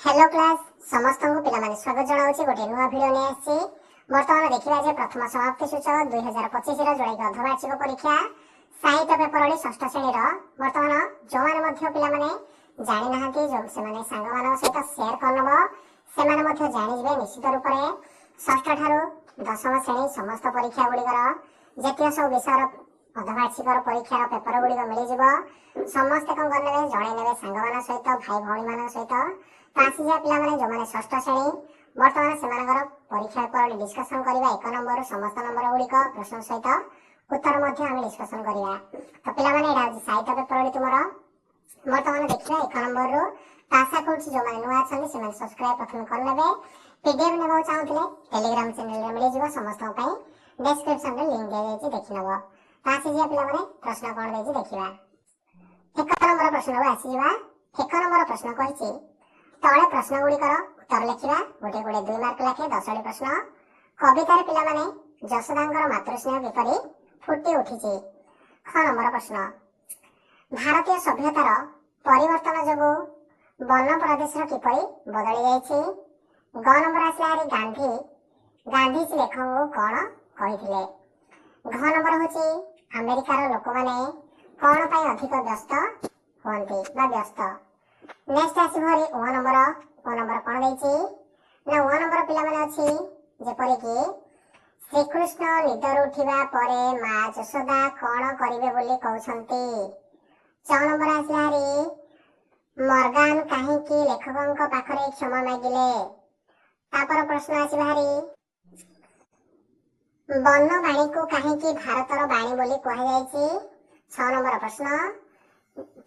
Hello class समस्त को पिला स्वागत जनाऊँ गोटे नुआ भिड नहीं आसी बर्तमान देखा जे प्रथम समाप्ति सूचक 2025 जोड़ा अर्धवार्षिक परीक्षा साहित्य पेपर षष्ठ श्रेणी बर्तमान जो मैंने पिला जानी ना जो से सांग मान सहित सेयार करनब से जाणिजे निश्चित रूप से षष्ठ ठारू दशम श्रेणी समस्त परीक्षा गुड़िकर जितिय सब विषय अर्धवार्षिक परीक्षार पेपर गुड़िक मिल समस्ते कौन करे जड़े सांग मान सहित भाई भाई मान सहित तो आसी जा पिला जो मैंने षष्ठ श्रेणी बर्तमान से परीक्षा पेपर डिस्कसन करवा 1 नंबर समस्त नंबर गुड़िक प्रश्न सहित उत्तर आम डिस्कसन करवा। तो पिला साहित्य पेपर तुम बर्तमान देखा 1 नंबर रु आशा कर जो मैंने नुआ अच्छा से सब्सक्राइब प्रथम करने पीडीएफ ने चाहूले टेलीग्राम चैनल मिल समस्त डिस्क्रिप्शन में लिंक दी देखी नब। तो आसी जा पिला प्रश्न कौन देखा 1 नंबर प्रश्न को आसी 1 नंबर प्रश्न कही तले प्रश्न गुड़िकर उत्तर लिखा गोटे गोटे 2 मार्क लाखे 10टी प्रश्न कवितार पिला माने जशोदांकर मातृस्नेह किपरि फुटी उठी। ख नंबर प्रश्न भारतीय सभ्यतार परिवर्तन जोगु वन प्रदेश किपरि बदली जाइछि। ग नंबर आसला गांधीजी लेखक को कौन कहिथिले। घ नंबर होछि अमेरिकार लोक माने कौन पई अधिक व्यस्त होंती बा व्यस्त। नेक्स्ट आसी भरी ओ नंबर कौन देछि ना ओ नंबर पिला माने अछि जेपरि कि श्रीकृष्ण निदर उठिबा परे मां यशोदा कौन करिवे बोली कहउछंती। 6 नंबर आसी हरी मॉर्गन काहेकि लेखकंक पाखरे क्षमा मागिले। तापर प्रश्न आसी भारी वन बाणी को काहेकि भारतर बाणी बोली कहा जायछि। 6 नंबर प्रश्न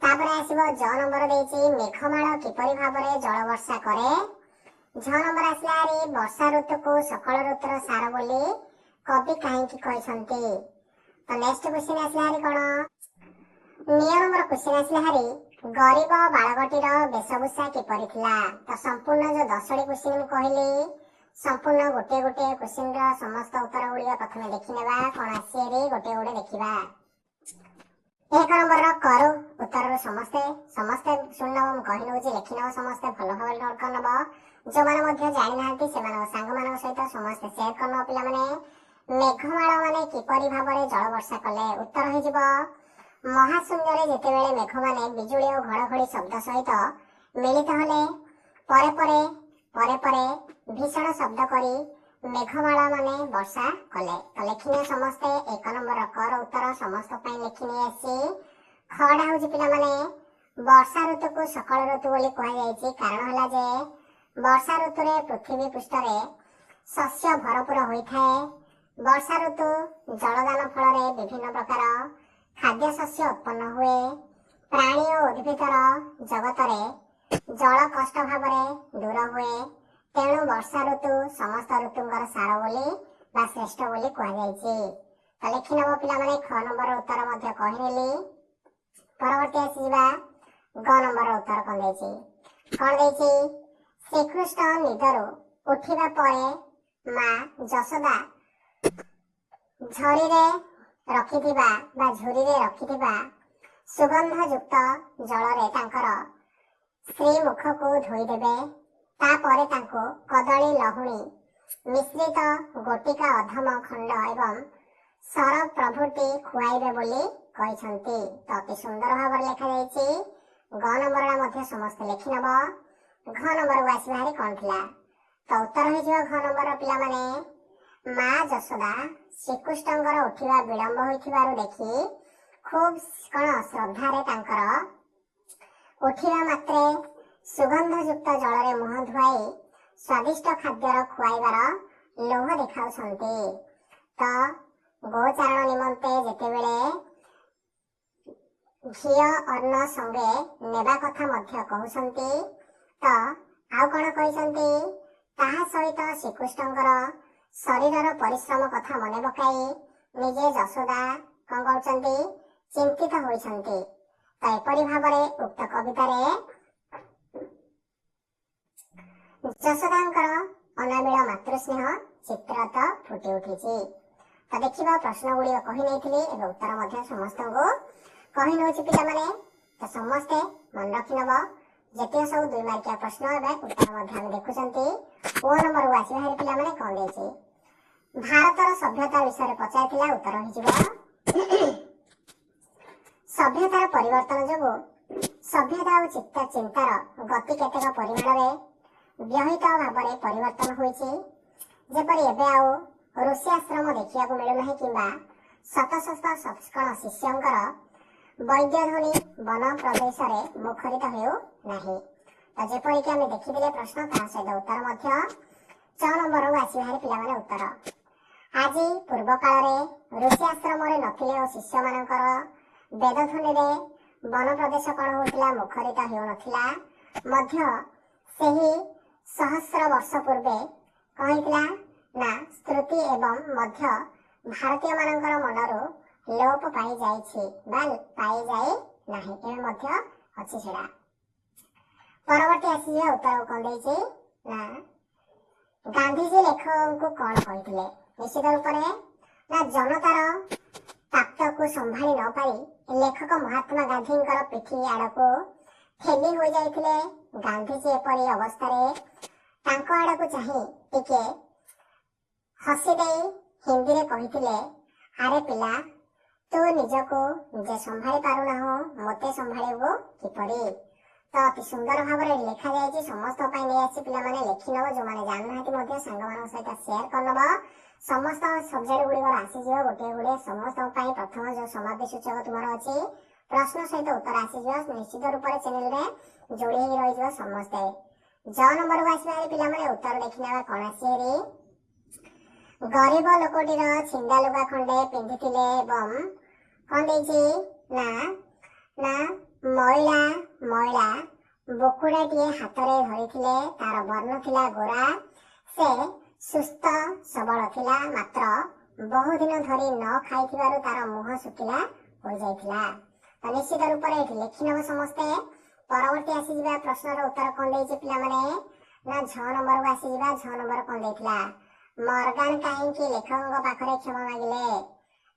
तापर आसीबो ज नंबर देछि मेघमाळ किपरि भाबरे जल वर्षा करे। झ नंबर आसला हरी वर्षा ऋतु को सकल ऋतुर सार बोली कवि काहेकि कहछंती। तो नेक्स्ट क्वेश्चन आसला हरी कोन 9 नंबर क्वेश्चन आसला हरी गरीब बालकटीर वेशभूषा किपरि थिला। तो संपूर्ण जो 10टी क्वेश्चन कहली संपूर्ण गोटे गोटे क्वेश्चन रा समस्त उत्तर गुड़िक प्रथम देखिनेबा कोन आसी रे गोटे गोटे देखिबा। 1 नंबर करू उत्तर समस्ते समस्ते सुनब कही नौ लिखि नब समस्ते भल भाव नोट करनब जो मैंने जानी ना से सांग मान सहित समस्ते सेयार करन पिला माने मेघमाळ माने किपरि भाबरे जल वर्षा कले। उत्तर हो महाशून्य रे जेतेबेले मेघ माने बिजुली और घड़घड़ी शब्द सहित मिलित हले परे परे परे परे भीषण शब्द करी मेघमाळ माने वर्षा कले। तो लिखिने समस्ते 1 नंबर कर उत्तर समस्त पई लिखिने आसी। खडा होजी पिला माने वर्षा ऋतु को सकल ऋतु बोली कहा जायछि कारण हला जे वर्षा ऋतु रे पृथ्वी पृष्ठ रे शस्य भरपूर होई थाए। वर्षा ऋतु जलदान फल रे विभिन्न प्रकार खाद्य शस्य उत्पन्न हुए। प्राणी और उद्भिदर जगत रे जल कष्ट भाव दूर हुए तेणु वर्षा ऋतु समस्त ऋतुंकर सार बोली बा श्रेष्ठ बोली कहा जायछि। तो लिखि नब पिला माने ख नंबर उत्तर मध्य कहिनेली। परवर्ती आसीबा ग नंबर उत्तर कोन देछि श्रीकृष्ण निदरु उठिबा परे मां यशोदा झरी रे रखिथिबा सुगंध युक्त जल रे तांकर श्री मुख को धोई देबे। तापरे तांको कदली लहुणी मिश्रित गोटिका अधम खंड एवं सर प्रभृति खुआइबे बोली कहिसंती। तो अति सुंदर भाव लिखा जायछि। ग नंबर समस्त लिखि नब। घ नंबर को आसी भारी कौन थिला। तो उत्तर हो घ नंबर पिला माने मां यशोदा श्रीकृष्णଙ୍କର उठिबा विलंब होइथिबारु देखि खूब कण श्रद्धा रे तांकर उठिबा मात्रे सुगंध युक्त जल रे मुह धुआई स्वादिष्ट खाद्यर खुआइबार लोभ देखाउछंती। तो गोचारण निमंते जेतेबेले घिया अन्न संगे नेबा कथा मध्य कहउछंती। तो आउ कोन कहिसंती ताहा सहित श्रीकृष्णଙ୍କର शरीरर परिश्रम कथा मने पकाई निजे यशोदा कोन कहउछंती चिंतित होइछंती। तो एपरि भाबरे उक्त कवितारे यशोदांकर अनाबिल मातृस्नेह चित्रत फुटी उठिछि। तो देखिबा प्रश्न गुड़ी कही नहीं एवं उत्तर समस्त को कही नौ पिला माने। तो समस्ते मन रखि नब ଯେତିକ ସବୁ 2 ମାର୍କିଆ ପ୍ରଶ୍ନ ଏବେ ଉତ୍ତର ମଧ୍ୟ ଆମେ ଦେଖୁଛନ୍ତି। ଓ ନମ୍ବରକୁ ଆସିବା ହେରି ପିଲାମାନେ କଣ ଦେଇଛି? ଭାରତର ସଭ୍ୟତା ବିଷୟରେ ପଚାରିଥିଲା, ଉତ୍ତର ହୋଇଯିବ ସଭ୍ୟତାର ପରିବର୍ତ୍ତନ ଯୋଗୁଁ ସଭ୍ୟତା ଓ ଚିନ୍ତାର ଗତି କେତେକ ପରିମାଣରେ ବ୍ୟହିତ ଭାବରେ ପରିବର୍ତ୍ତନ ହୋଇଛି। ଯେପରି ଏବେ ଆଉ ଋଷିଆଶ୍ରମ ଦେଖିବାକୁ ମିଳୁନାହିଁ କିମ୍ବା ଶତ ଶତ ସତ୍କଣ ଶିଷ୍ୟଙ୍କର ବୈଦ୍ୟଧ୍ୱନି ବନ ପ୍ରଦେଶରେ ମୁଖରିତ ହେଉନାହିଁ। ତ ଯେପରିକି ଆମେ ଦେଖିଥିଲେ ପ୍ରଶ୍ନ, ତା ସହିତ ଉତ୍ତର ମଧ୍ୟ। 6 ନମ୍ବରକୁ ଆସିବା ହେରି ପିଲାମାନେ ଉତ୍ତର। ଆଜି ପୂର୍ବ କାଳରେ ଋଷି ଆଶ୍ରମରେ ନଥିଲେ ଓ ଶିଷ୍ୟମାନଙ୍କର ବେଦଧ୍ୱନିରେ ବନ ପ୍ରଦେଶ କଣ ହେଉଥିଲା? ମୁଖରିତ ହେଉନଥିଲା। ମଧ୍ୟ ସେହି ସହସ୍ର ବର୍ଷ ପୂର୍ବେ କଣ ହେଇଥିଲା ନା ସ୍ମୃତି ଏବଂ ମଧ୍ୟ ଭାରତୀୟ ମାନଙ୍କର ମନରୁ ଲୋପ ପାଇଯାଇଛି ବା ପାଇଯାଇ ନାହିଁ, ଏବେ ମଧ୍ୟ ଅଛି ସେଟା। ପରବର୍ତ୍ତୀ ଆସିଯିବା ଉତ୍ତରକୁ କଣ ଦେଇଛି ନା ଗାନ୍ଧିଜୀ ଲେଖକଙ୍କୁ କଣ କହିଥିଲେ? ନିଶ୍ଚିତ ରୂପରେ ନା ଜନତାର ତାପ୍ତକୁ ସମ୍ଭାଳି ନ ପାରି ଲେଖକ ମହାତ୍ମା ଗାନ୍ଧୀଙ୍କର ପିଠି ଆଡକୁ ଠେଲି ହୋଇଯାଇଥିଲେ। ଗାନ୍ଧିଜୀ ଏପରି ଅବସ୍ଥାରେ ତାଙ୍କ ଆଡକୁ ଚାହିଁ ଟିକେ ହସି ଦେଇ ହିନ୍ଦୀରେ କହିଥିଲେ, ଆରେ ପିଲା, ତୁ ନିଜକୁ ନିଜେ ସମ୍ଭାଳି ପାରୁନାହୁଁ, ମୋତେ ସମ୍ଭାଳିବୁ କିପରି? ତ ଅତି ସୁନ୍ଦର ଭାବରେ ଲେଖାଯାଇଛି, ସମସ୍ତଙ୍କ ପାଇଁ ନେଇ ଆସି ପିଲାମାନେ ଲେଖିନବ। ଯୋଉମାନେ ଜାଣିନାହାନ୍ତି ମଧ୍ୟ ସାଙ୍ଗମାନଙ୍କ ସହିତ ସେୟାର କରିନବ। ସମସ୍ତ ସବଜେକ୍ଟ ଗୁଡ଼ିକର ଆସିଯିବ ଗୋଟିଏ ଗୁଡିଏ ସମସ୍ତଙ୍କ ପାଇଁ। ପ୍ରଥମ ଯୋଉ ସମାପ୍ତି ସୂଚକ ତୁମର ଅଛି, ପ୍ରଶ୍ନ ସହିତ ଉତ୍ତର ଆସିଯିବ। ନିଶ୍ଚିତ ରୂପରେ ଚ୍ୟାନେଲରେ ଯୋଡ଼ି ହେଇକି ରହିଯିବ ସମସ୍ତେ। 6 ନମ୍ବରକୁ ଆସିବା ହେରି ପିଲାମାନେ ଉତ୍ତର ଦେଖିନେବା କଣ ଆସି ହେରି? ଗରିବ ଲୋକଟିର ଛିଣ୍ଡା ଲୁଗା ଖଣ୍ଡେ ପିନ୍ଧିଥିଲେ ଏବଂ କଣ ଦେଇଛି ନା ନା ମଇଳା ମଇଳା ବୋକୁଡ଼ାଟିଏ ହାତରେ ଧରିଥିଲେ। ତାର ବର୍ଣ୍ଣ ଥିଲା ଗୋରା। ସେ ସୁସ୍ଥ ସବଳ ଥିଲା, ମାତ୍ର ବହୁଦିନ ଧରି ନ ଖାଇଥିବାରୁ ତାର ମୁହଁ ଶୁଖିଲା ହୋଇଯାଇଥିଲା। ତ ନିଶ୍ଚିତ ରୂପରେ ଏଠି ଲେଖିନେବ ସମସ୍ତେ। ପରବର୍ତ୍ତୀ ଆସିଯିବା ପ୍ରଶ୍ନର ଉତ୍ତର କଣ ଦେଇଛି ପିଲାମାନେ ନା 6 ନମ୍ବରକୁ ଆସିଯିବା। 6 ନମ୍ବର କଣ ଦେଇଥିଲା? ମର୍ଗାନ କାହିଁକି ଲେଖକଙ୍କ ପାଖରେ କ୍ଷମା ମାଗିଲେ?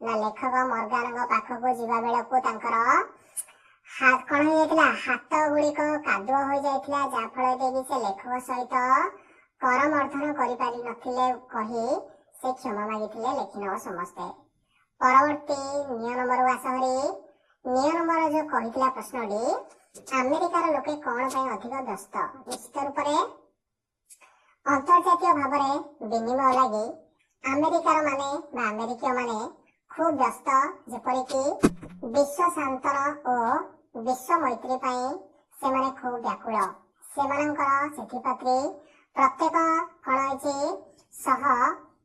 ନା ଲେଖକ ମର୍ଗାନଙ୍କ ପାଖକୁ ଯିବା ବେଳକୁ ତାଙ୍କର କଣ ହେଇଯାଇଥିଲା? ହାତ ଗୁଡିକ କାଦୁଅ ହୋଇଯାଇଥିଲା, ଯାହା ଫଳରେ କି ସେ ଲେଖକ ସହିତ କରମର୍ଦ୍ଦନ କରିପାରି ନଥିଲେ କହି ସେ କ୍ଷମା ମାଗିଥିଲେ। ଲେଖିନେବ ସମସ୍ତେ। ପରବର୍ତ୍ତୀ 9 ନମ୍ବରକୁ ଆସ ହେରି। 9 ନମ୍ବର ଯୋଉ କହିଥିଲା ପ୍ରଶ୍ନଟି, ଆମେରିକାର ଲୋକେ କଣ ପାଇଁ ଅଧିକ ବ୍ୟସ୍ତ? ନିଶ୍ଚିତ ରୂପରେ ଅନ୍ତର୍ଜାତୀୟ ଭାବରେ ବିନିମୟ ଲାଗି ଆମେରିକାର ମାନେ ବା ଆମେରିକୀୟ ମାନେ ଖୁବ ବ୍ୟସ୍ତ। ଯେପରିକି ବିଶ୍ୱ ଶାନ୍ତନ ଓ ବିଶ୍ୱ ମୈତ୍ରୀ ପାଇଁ ସେମାନେ ଖୁବ ବ୍ୟାକୁଳ। ସେମାନଙ୍କର ସେଥିପ୍ରତି ପ୍ରତ୍ୟେକ କଣ ହେଇଛି ସହ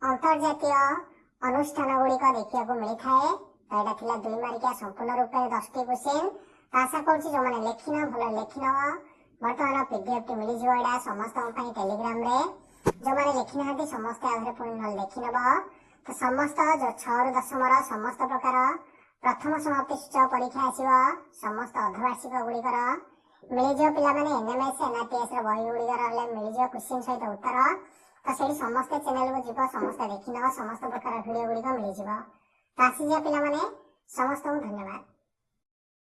ଅନ୍ତର୍ଜାତୀୟ ଅନୁଷ୍ଠାନ ଗୁଡିକ ଦେଖିବାକୁ ମିଳିଥାଏ। ତ ଏଇଟା ଥିଲା 2 ମାର୍କିଆ ସମ୍ପୂର୍ଣ୍ଣ ରୂପେ 10ଟି କ୍ୱେଶ୍ଚିନ୍। ଆଶା କରୁଛି ଯୋଉମାନେ ଲେଖିନ ଭଲ ଲେଖିନବ। ବର୍ତ୍ତମାନ PDF ଟି ମିଳିଯିବ ଏଇଟା ସମସ୍ତଙ୍କ ପାଇଁ ଟେଲିଗ୍ରାମରେ। ଯୋଉମାନେ ଲେଖିନାହାନ୍ତି ସମସ୍ତେ ଆଉଥରେ ପୁଣି ନହେଲେ ଲେଖିନେବ। ତ ସମସ୍ତ 6 ରୁ 10ମର ସମସ୍ତ ପ୍ରକାର ପ୍ରଥମ ସମାପ୍ତି ସୂଚକ ପରୀକ୍ଷା ଆସିବ। ସମସ୍ତ ଅର୍ଦ୍ଧବାର୍ଷିକ ଗୁଡିକର ମିଳିଯିବ ପିଲାମାନେ। NMS NRTS ର ବହି ଗୁଡିକର ହେଲେ ମିଳିଯିବ କ୍ୱେଶ୍ଚିନ୍ ସହିତ ଉତ୍ତର। ତ ସେଇଠି ସମସ୍ତେ ଚ୍ୟାନେଲକୁ ଯିବ, ସମସ୍ତେ ଦେଖିନେବ, ସମସ୍ତ ପ୍ରକାର ଭିଡିଓ ଗୁଡିକ ମିଳିଯିବ। ତ ଆସିଯିବ ପିଲାମାନେ, ସମସ୍ତଙ୍କୁ ଧନ୍ୟବାଦ।